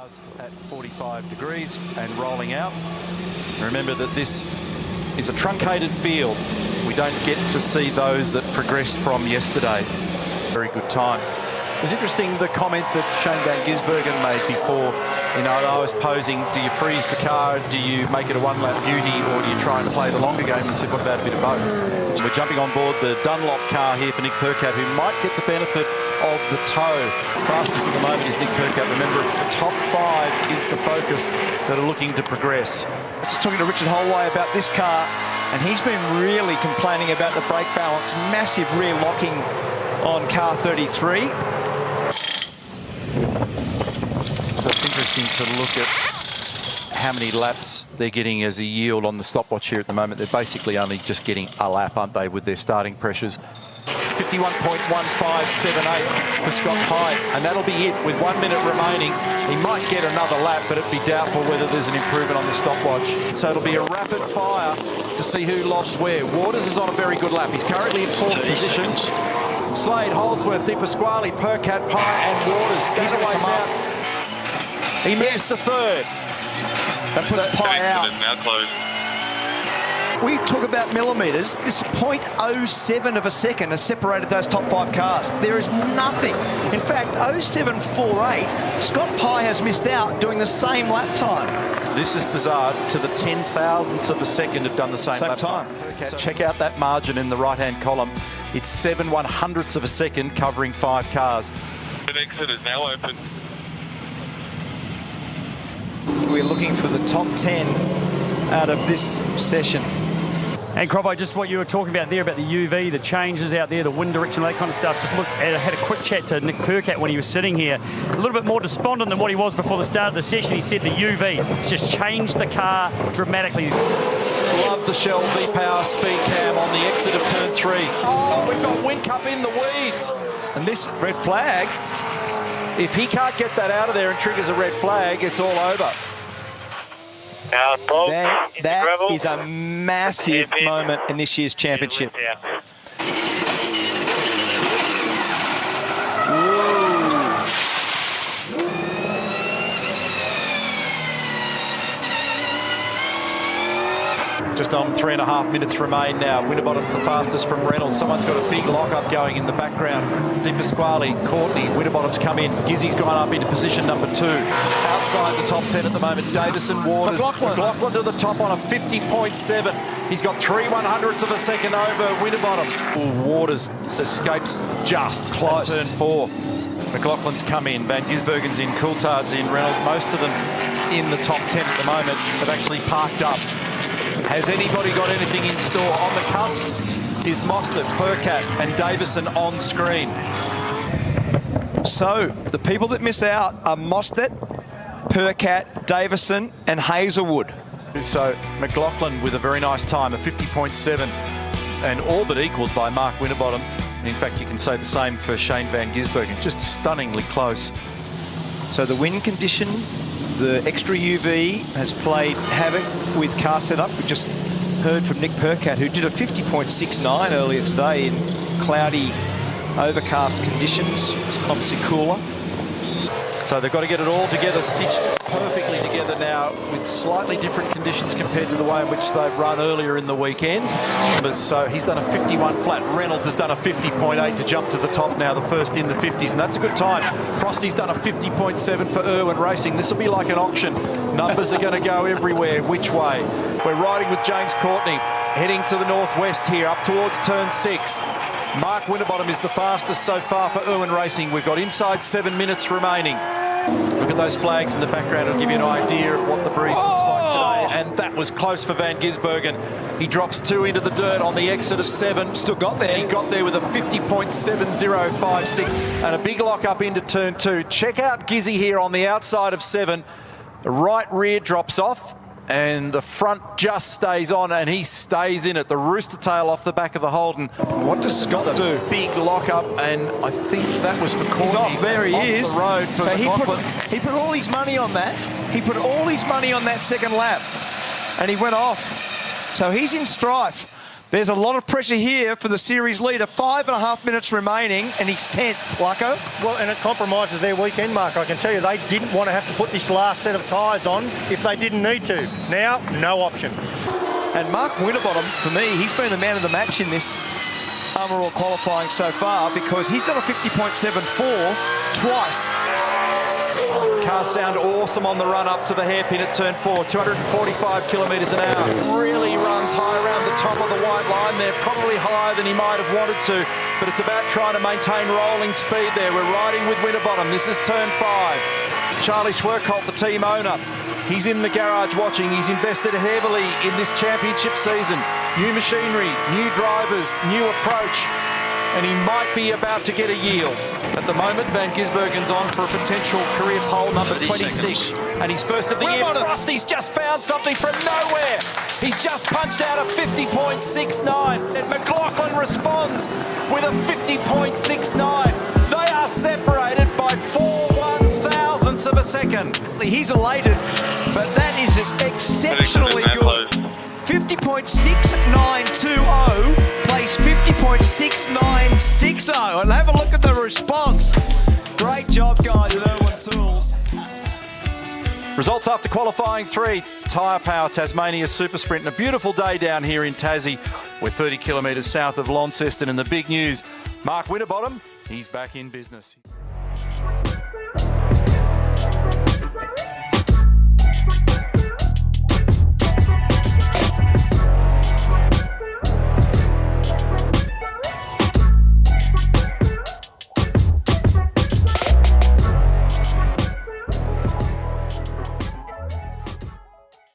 cars at 45 degrees and rolling out. Remember that this is a truncated field. We don't get to see those that progressed from yesterday. Very good time. It was interesting the comment that Shane Van Gisbergen made before. You know, I was posing, do you freeze the car, do you make it a one-lap beauty, or do you try and play the longer game? And he said, what about a bit of both? So we're jumping on board the Dunlop car here for Nick Percat, who might get the benefit of the tow. Fastest at the moment is Nick Percat. Remember, it's the top 5 is the focus that are looking to progress. Just talking to Richard Holway about this car, and he's been really complaining about the brake balance. Massive rear locking on car 33. So it's interesting to look at how many laps they're getting as a yield on the stopwatch here at the moment. They're basically only just getting a lap, aren't they, with their starting pressures. 51.1578 for Scott Pye, and that'll be it with 1 minute remaining. He might get another lap, but it'd be doubtful whether there's an improvement on the stopwatch. So it'll be a rapid fire to see who lobs where. Waters is on a very good lap. He's currently in 4th position. Slade, Holdsworth, Di Pasquale, Percat, Pye and Waters. Staggerway's out. He missed the 3rd. That puts Pye out. Now closed. We talk about millimetres. This 0.07 of a second has separated those top 5 cars. There is nothing. In fact, 0748, Scott Pye has missed out doing the same lap time. This is bizarre. To the 10,000ths of a second have done the same lap time. Okay. Check out that margin in the right-hand column. It's 7/100ths of a second covering 5 cars. The exit is now open. We're looking for the top 10 out of this session. And Croppo, just what you were talking about there about the UV, the changes out there, the wind direction, that kind of stuff. Just look, I had a quick chat to Nick Percat when he was sitting here. A little bit more despondent than what he was before the start of the session. He said the UV, it's just changed the car dramatically. Love the Shell V-Power speed cam on the exit of turn 3. Oh, we've got Whincup in the weeds. And this red flag, if he can't get that out of there and triggers a red flag, it's all over. that is a massive moment in this year's championship. Just on 3.5 minutes remain now. Winterbottom's the fastest from Reynolds. Someone's got a big lock-up going in the background. Di Pasquale, Courtney, Winterbottom's come in. Gizzy's gone up into position number 2. Outside the top 10 at the moment, Davison, Waters. McLaughlin to the top on a 50.7. He's got 3/100ths of a second over Winterbottom. Ooh, Waters escapes just close. Turn 4. McLaughlin's come in. Van Gisbergen's in. Coulthard's in. Reynolds, most of them in the top 10 at the moment, have actually parked up. Has anybody got anything in store? On the cusp is Mostert, Percat and Davison on screen. So the people that miss out are Mostert, Percat, Davison and Hazelwood. So McLaughlin with a very nice time, a 50.7, and all but equalled by Mark Winterbottom. In fact, you can say the same for Shane Van Gisbergen, just stunningly close. So the wind condition, the extra UV has played havoc with car setup. We just heard from Nick Percat, who did a 50.69 earlier today in cloudy, overcast conditions. It's obviously cooler. So they've got to get it all together, stitched perfectly together now with slightly different conditions compared to the way in which they've run earlier in the weekend. So he's done a 51 flat. Reynolds has done a 50.8 to jump to the top now, the first in the 50s, and that's a good time. Frosty's done a 50.7 for Irwin Racing. This will be like an auction. Numbers are going to go everywhere. Which way? We're riding with James Courtney, heading to the northwest here, up towards turn 6. Mark Winterbottom is the fastest so far for Irwin Racing. We've got inside 7 minutes remaining. Look at those flags in the background. It'll give you an idea of what the breeze looks like today. And that was close for Van Gisbergen. He drops 2 into the dirt on the exit of 7. Still got there. He got there with a 50.7056 and a big lock up into turn 2. Check out Gizzy here on the outside of 7. The right rear drops off and the front just stays on, and he stays in it. The rooster tail off the back of the Holden. What does Scott do? Big lock up, and I think that was for Courtney. He's off. There he is. The road for he put all his money on that. He put all his money on that second lap, and he went off. So he's in strife. There's a lot of pressure here for the series leader. 5.5 minutes remaining, and he's 10th, Lucko. Well, and it compromises their weekend, Mark. I can tell you they didn't want to have to put this last set of tyres on if they didn't need to. Now, no option. And Mark Winterbottom, for me, he's been the man of the match in this Armour All qualifying so far because he's done a 50.74 twice. Cars sound awesome on the run up to the hairpin at turn 4, 245 kilometres an hour. Really runs high around the top of the white line there, probably higher than he might have wanted to, but it's about trying to maintain rolling speed there. We're riding with Winterbottom. This is turn 5. Charlie Schwerkolt, the team owner, he's in the garage watching. He's invested heavily in this championship season. New machinery, new drivers, new approach, and he might be about to get a yield. At the moment, Van Gisbergen's on for a potential career pole number 26, and he's first of the year. Frosty's just found something from nowhere. He's just punched out a 50.69, and McLaughlin responds with a 50.69. They are separated by 4 1,000ths of a second. He's elated, but that is exceptionally good. 50.6920 plays 50.6960, and have a look at the response. Great job, guys at Irwin Tools. Results after qualifying 3. Tyre Power Tasmania Super Sprint, and a beautiful day down here in Tassie. We're 30 kilometres south of Launceston, and the big news, Mark Winterbottom, he's back in business.